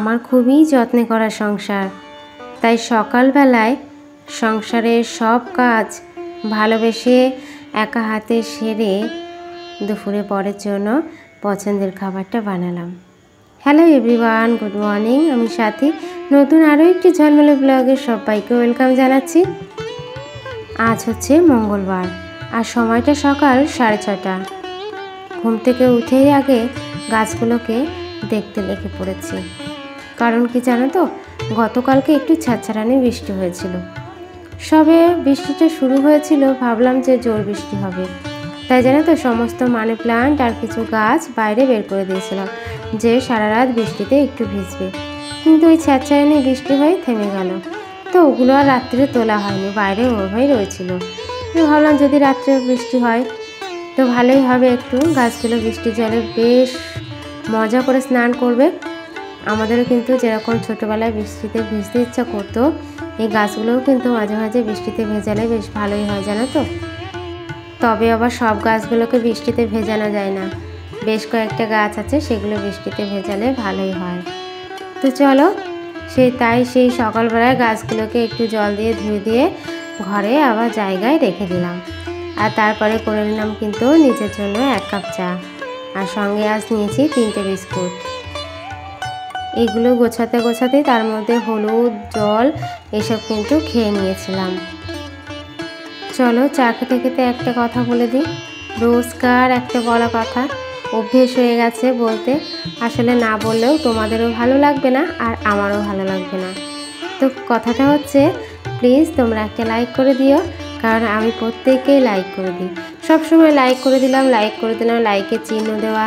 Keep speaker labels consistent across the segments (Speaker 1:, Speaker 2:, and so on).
Speaker 1: আমার খুবই যত্নে করা সংসার, তাই সকালবেলায় সংসারের সব কাজ ভালোবেসে একা হাতে সেরে দুপুরে পরের জন্য পছন্দের খাবারটা বানালাম। Hello everyone, good morning. আমি সাথী, নতুন আরও একটি ঝলমলে ব্লগে সবাইকে ওয়েলকাম জানাচ্ছি। আজ হচ্ছে মঙ্গলবার আর সময়টা সকাল 6:30। ঘুম থেকে উঠেই আগে গাছগুলোকে দেখতে লেগে পড়েছি। কারণ কি জানো তো, গতকালকে একটু ছাড়ছাড়ানি বৃষ্টি হয়েছিল। সবে বৃষ্টিটা শুরু হয়েছিল, ভাবলাম যে জোর বৃষ্টি হবে, তাই জানো তো সমস্ত মানি প্লান্ট আর কিছু গাছ বাইরে বের করে দিয়েছিলাম যে সারা রাত বৃষ্টিতে একটু ভিজবে। কিন্তু ওই ছাড়ছাড়ানি বৃষ্টি হয়ে থেমে গেল, তো ওগুলো আর রাত্রে তোলা হয়নি, বাইরে ওভাবেই রয়েছিল। ভাবলাম যদি রাত্রে বৃষ্টি হয় তো ভালোই হবে, একটু গাছগুলো বৃষ্টির জলে বেশ মজা করে স্নান করবে। আমাদেরও কিন্তু যেরকম ছোটোবেলায় বৃষ্টিতে ভিজতে ইচ্ছা করতো, এই গাছগুলোও কিন্তু মাঝে মাঝে বৃষ্টিতে ভেজালে বেশ ভালোই হয় জানো তো। তবে আবার সব গাছগুলোকে বৃষ্টিতে ভেজানো যায় না, বেশ কয়েকটা গাছ আছে সেগুলো বৃষ্টিতে ভেজালে ভালোই হয়। তো চলো সেই সকালবেলায় গাছগুলোকে একটু জল দিয়ে ধুয়ে দিয়ে ঘরে আবার জায়গায় রেখে দিলাম। আর তারপরে করে নিলাম কিন্তু নিজের জন্য 1 কাপ চা, আর সঙ্গে আজ নিয়েছি 3টে বিস্কুট। এগুলো গোছাতে গোছাতে তার মধ্যে হলুদ, জল এসব কিন্তু খেয়ে নিয়েছিলাম। চলো চা খেতে খেতে একটা কথা বলে দিই। রোজকার একটা বলা কথা, অভ্যেস হয়ে গেছে বলতে, আসলে না বললেও তোমাদেরও ভালো লাগবে না আর আমারও ভালো লাগবে না। তো কথাটা হচ্ছে, প্লিজ তোমরা একটা লাইক করে দিও, কারণ আমি প্রত্যেকেই লাইক করে দিই। সবসময় লাইক করে দিলাম, লাইকের চিহ্ন দেওয়া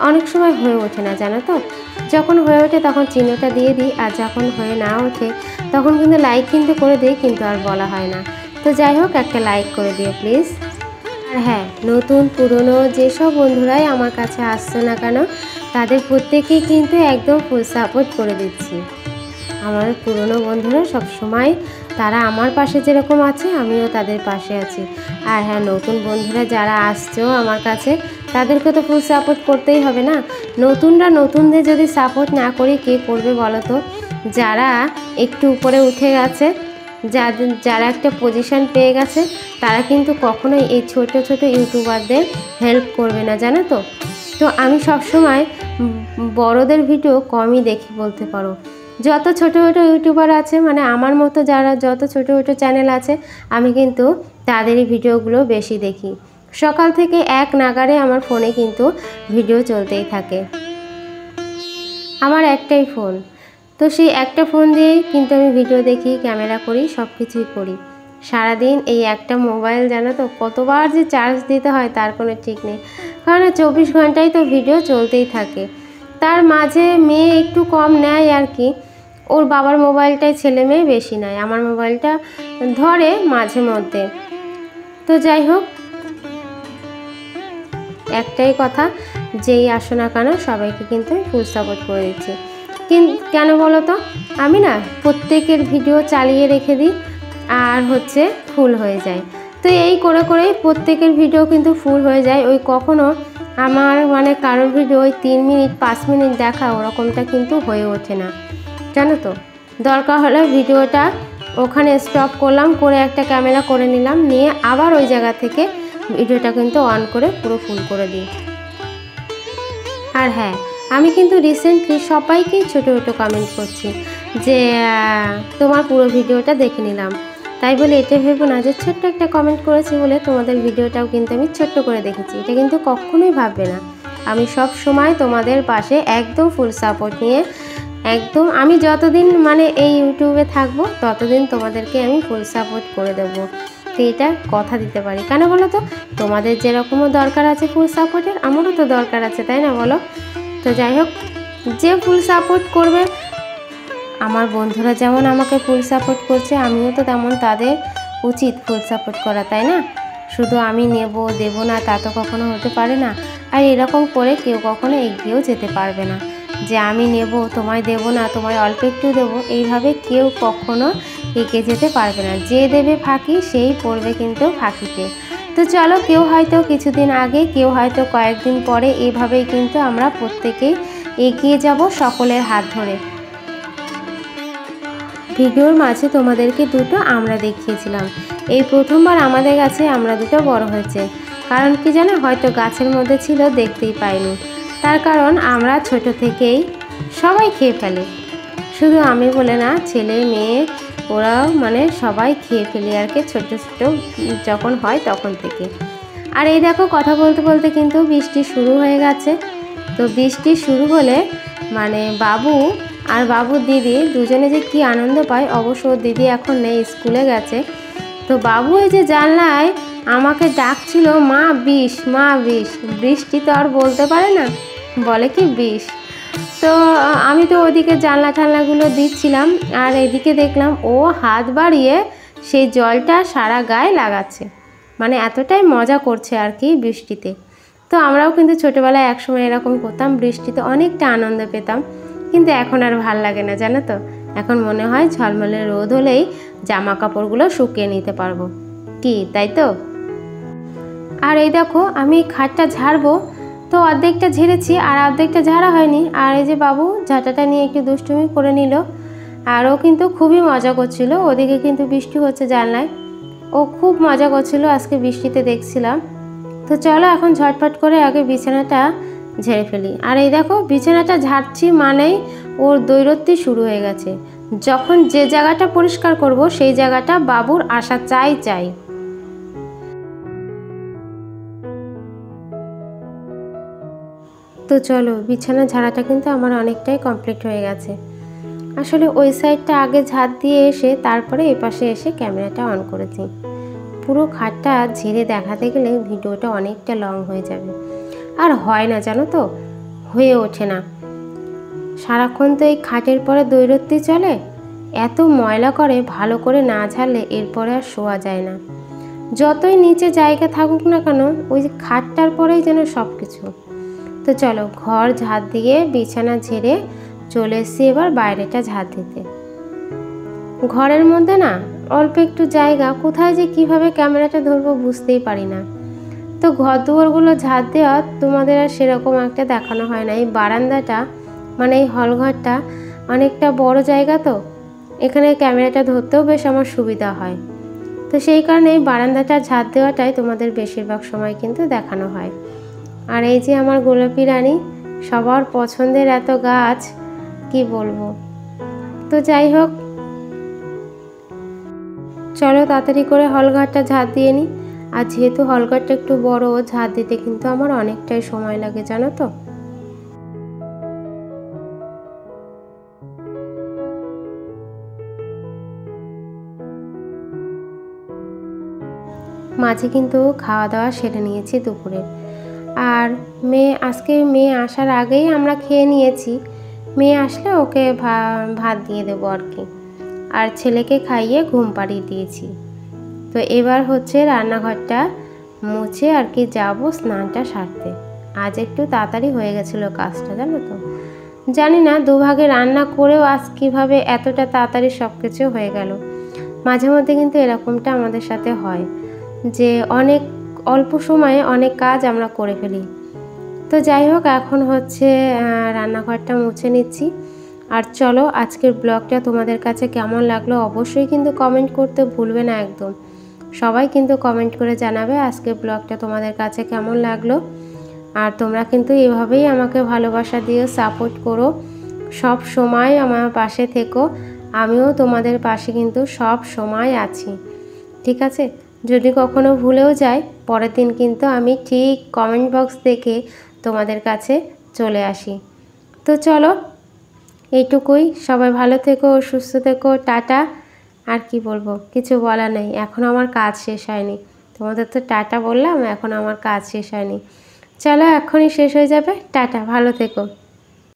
Speaker 1: অনেক সময় হয়ে ওঠে না জানো তো। যখন হয়ে ওঠে তখন চিহ্নটা দিয়ে দিই, আর যখন হয়ে না ওঠে তখন কিন্তু লাইক কিন্তু করে দিই, কিন্তু আর বলা হয় না। তো যাই হোক, একটা লাইক করে দিও প্লিজ। আর হ্যাঁ, নতুন পুরনো যেসব বন্ধুরাই আমার কাছে আসছে না কেন, তাদের প্রত্যেকেই কিন্তু একদম ফুল সাপোর্ট করে দিচ্ছি। আমার পুরনো বন্ধুরা সবসময় তারা আমার পাশে যেরকম আছে, আমিও তাদের পাশে আছি। আর হ্যাঁ, নতুন বন্ধুরা যারা আসছো আমার কাছে, তাদেরকে তো ফুল সাপোর্ট করতেই হবে না। নতুনদের যদি সাপোর্ট না করি কে করবে বলো তো। যারা একটু উপরে উঠে গেছে, যারা একটা পজিশন পেয়ে গেছে, তারা কিন্তু কখনোই এই ছোট ছোট ইউটিউবারদের হেল্প করবে না জানো তো। তো আমি সবসময় বড়দের ভিডিও কমই দেখি বলতে পারো। যত ছোট ছোট ইউটিউবার আছে, মানে আমার মতো যারা যত ছোট ছোট চ্যানেল আছে, আমি কিন্তু তাদেরই ভিডিওগুলো বেশি দেখি। সকাল থেকে এক নাগাড়ে আমার ফোনে কিন্তু ভিডিও চলতেই থাকে। আমার একটাই ফোন, তো সেই একটা ফোন দিয়েই কিন্তু আমি ভিডিও দেখি, ক্যামেরা করি, সব কিছুই করি। সারাদিন এই একটা মোবাইল জানো তো কতবার যে চার্জ দিতে হয় তার কোনো ঠিক নেই, কারণ 24 ঘন্টাই তো ভিডিও চলতেই থাকে। তার মাঝে মেয়ে একটু কম নেয় আর কি, ওর বাবার মোবাইলটায় ছেলে মেয়ে বেশি নেয়, আমার মোবাইলটা ধরে মাঝে মধ্যে। তো যাই হোক, একটাই কথা, যেই আসো না কেন সবাইকে কিন্তু ফুল সাপোর্ট করে দিচ্ছি। কেন বলো তো, আমি না প্রত্যেকের ভিডিও চালিয়ে রেখে দিই আর হচ্ছে ফুল হয়ে যায়। তো এই করে করে প্রত্যেকের ভিডিও কিন্তু ফুল হয়ে যায়। ওই কখনো আমার মানে কারোর ভিডিও ওই 3 মিনিট 5 মিনিট দেখা ওরকমটা কিন্তু হয়ে ওঠে না জানো তো। দরকার হলে ভিডিওটা ওখানে স্টপ করলাম, করে একটা ক্যামেরা করে নিলাম, নিয়ে আবার ওই জায়গা থেকে ভিডিওটা কিন্তু অন করে পুরো ফুল করে দিই। আর হ্যাঁ, আমি কিন্তু রিসেন্টলি সবাইকেই ছোটো ছোটো কমেন্ট করছি যে তোমার পুরো ভিডিওটা দেখে নিলাম। তাই বলে এটা ভেবো না যে ছোট্ট একটা কমেন্ট করেছি বলে তোমাদের ভিডিওটাও কিন্তু আমি ছোট্ট করে দেখেছি, এটা কিন্তু কখনোই ভাববে না। আমি সব সময় তোমাদের পাশে একদম ফুল সাপোর্ট নিয়ে, একদম আমি যতদিন মানে এই ইউটিউবে থাকবো ততদিন তোমাদেরকে আমি ফুল সাপোর্ট করে দেবো। তো এটা কথা দিতে পারি, কেন বলো তো, তোমাদের যেরকমও দরকার আছে ফুল সাপোর্টের, আমারও তো দরকার আছে, তাই না বলো। তো যাই হোক, যে ফুল সাপোর্ট করবে, আমার বন্ধুরা যেমন আমাকে ফুল সাপোর্ট করছে, আমিও তো তেমন তাদের উচিত ফুল সাপোর্ট করা, তাই না। শুধু আমি দেবো না তা তো কখনো হতে পারে না। আর এরকম করে কেউ কখনো এগিয়েও যেতে পারবে না যে আমি নেব তোমায় দেবো না, তোমায় অল্প একটু দেবো, এইভাবে কেউ কখনো এগিয়ে যেতে পারবে না। যে দেবে ফাঁকি সেই পড়বে কিন্তু ফাঁকিতে। তো চলো, কেউ হয়তো কিছুদিন আগে, কেউ হয়তো কয়েকদিন পরে, এভাবেই কিন্তু আমরা প্রত্যেকেই এগিয়ে যাব সকলের হাত ধরে। ভিডিওর মাঝে তোমাদেরকে দুটো আমরা দেখিয়েছিলাম। এই প্রথমবার আমাদের গাছে আমরা দুটো বড় হয়েছে। কারণ কি জানো, হয়তো গাছের মধ্যে ছিল দেখতেই পাইনি। তার কারণ আমরা ছোট থেকেই সবাই খেয়ে ফেলে, শুধু আমি বলে না, ছেলে মেয়ে ওরাও মানে সবাই খেয়ে ফেলি আর কি, ছোট ছোট যখন হয় তখন থেকে। আর এই দেখো কথা বলতে বলতে কিন্তু বৃষ্টি শুরু হয়ে গেছে। তো বৃষ্টি শুরু হলে মানে বাবু আর বাবুর দিদি দুজনে যে কি আনন্দ পায়। অবশ্য দিদি এখন নেই, স্কুলে গেছে। তো বাবু এই যে জানলায় আমাকে ডাকছিল, মা বিষ, মা বিষ। বৃষ্টি তো আর বলতে পারে না, বলে কি বিষ। তো আমি তো ওদিকে জানলা ঠান্লাগুলো দিচ্ছিলাম, আর এদিকে দেখলাম ও হাত বাড়িয়ে সেই জলটা সারা গায়ে লাগাচ্ছে, মানে এতটাই মজা করছে আর কি বৃষ্টিতে। তো আমরাও কিন্তু ছোটোবেলায় একসময় এরকম করতাম, বৃষ্টিতে অনেকটা আনন্দ পেতাম। কিন্তু এখন আর ভাল লাগে না জানো তো, এখন মনে হয় ঝলমলে রোদ হলেই জামা কাপড়গুলো শুকিয়ে নিতে পারবো, কি তাই তো। আর এই দেখো আমি খাটটা ঝাড়বো, তো অর্ধেকটা ঝেড়েছি আর অর্ধেকটা ঝাড়া হয়নি। আর এই যে বাবু ঝাঁটাটা নিয়ে একটু দুষ্টুমি করে নিল, আর ও কিন্তু খুবই মজা করছিল। ওদিকে কিন্তু বৃষ্টি হচ্ছে জানলায়, ও খুব মজা করছিল আজকে বৃষ্টিতে দেখছিলাম। তো চলো এখন ঝটপট করে আগে বিছানাটা ঝেড়ে ফেলি। আর এই দেখো বিছানাটা ঝাড়ছি মানেই ওর দৈরত্বি শুরু হয়ে গেছে। যখন যে জায়গাটা পরিষ্কার করব সেই জায়গাটা বাবুর আসা চাই চাই। তো চলো বিছানা ঝাড়াটা কিন্তু আমার অনেকটাই কমপ্লিট হয়ে গেছে। আসলে ওই সাইডটা আগে ঝাড় দিয়ে এসে তারপরে এই পাশে এসে ক্যামেরাটা অন করেছি। পুরো খাটটা ঝেড়ে দেখাতে গেলে ভিডিওটা অনেকটা লং হয়ে যাবে, আর হয় না জানো তো, হয়ে ওঠে না। সারাক্ষণ তো এই খাটের পরে দৈরত্বি চলে, এত ময়লা করে, ভালো করে না ঝাড়লে এরপরে আর শোয়া যায় না। যতই নিচে জায়গা থাকুক না কেন, ওই যে খাটটার পরেই যেন সব কিছু। তো চলো ঘর ঝাড় দিয়ে বিছানা ঝেড়ে চলে এসেছি এবার বাইরেটা ঝাড় দিতে। ঘরের মধ্যে না অল্প একটু জায়গা, কোথায় যে কিভাবে ক্যামেরাটা ধরবো বুঝতেই পারি না। তো ঘর দুয়ারগুলো ঝাড় দেওয়া তোমাদের আর সেরকম একটা দেখানো হয় না। এই বারান্দাটা মানে এই হলঘরটা অনেকটা বড় জায়গা, তো এখানে ক্যামেরাটা ধরতেও বেশ আমার সুবিধা হয়। তো সেই কারণে এই বারান্দাটা ঝাড় দেওয়াটাই তোমাদের বেশিরভাগ সময় কিন্তু দেখানো হয়। আর এই যে আমার গোলাপি রানী, সবার পছন্দের এত গাছ, কি বলবো। তো যাই হোক, চলো তাড়াতাড়ি করে হলঘরটা ঝাড় দিয়ে নিই। আর যেহেতু হলঘরটা একটু বড়, ঝাড় দিতে কিন্তু আমার অনেকটাই সময় লাগে জানো তো। মাঝে কিন্তু খাওয়া দাওয়া সেরে নিয়েছি দুপুরে। আর মেয়ে আসার আগেই আমরা খেয়ে নিয়েছি। মেয়ে আসলে ওকে ভাত দিয়ে দেবো আর কি। আর ছেলেকে খাইয়ে ঘুম পাড়িয়ে দিয়েছি। তো এবার হচ্ছে রান্নাঘরটা মুছে আর কি যাবো স্নানটা সারতে। আজ একটু তাড়াতাড়ি হয়ে গেছিলো কাজটা জানো তো। জানি না দুভাগে রান্না করেও আজ কীভাবে এতটা তাড়াতাড়ি সব কিছু হয়ে গেল। মাঝে মধ্যে কিন্তু এরকমটা আমাদের সাথে হয় যে অনেক অল্প সময়ে অনেক কাজ আমরা করে ফেলি। তো যাই হোক, এখন হচ্ছে রান্নাঘরটা মুছে নিচ্ছি। আর চলো আজকের ব্লগটা তোমাদের কাছে কেমন লাগলো অবশ্যই কিন্তু কমেন্ট করতে ভুলবে না একদম। সবাই কিন্তু কমেন্ট করে জানাবে আজকের ব্লগটা তোমাদের কাছে কেমন লাগলো। আর তোমরা কিন্তু এভাবেই আমাকে ভালোবাসা দিয়ে সাপোর্ট করো, সব সময় আমার পাশে থেকো। আমিও তোমাদের পাশে কিন্তু সব সময় আছি, ঠিক আছে। যদি কখনো ভুলেও যাই, পরের দিন কিন্তু আমি ঠিক কমেন্ট বক্স দেখে তোমাদের কাছে চলে আসি। তো চলো এইটুকুই, সবাই ভালো থেকো, সুস্থ থেকো, টাটা। আর কি বলবো, কিছু বলা নেই, এখন আমার কাজ শেষ হয়নি। তোমাদের তো টাটা বললাম, এখন আমার কাজ শেষ হয়নি। চলো এখনই শেষ হয়ে যাবে, টাটা, ভালো থেকো।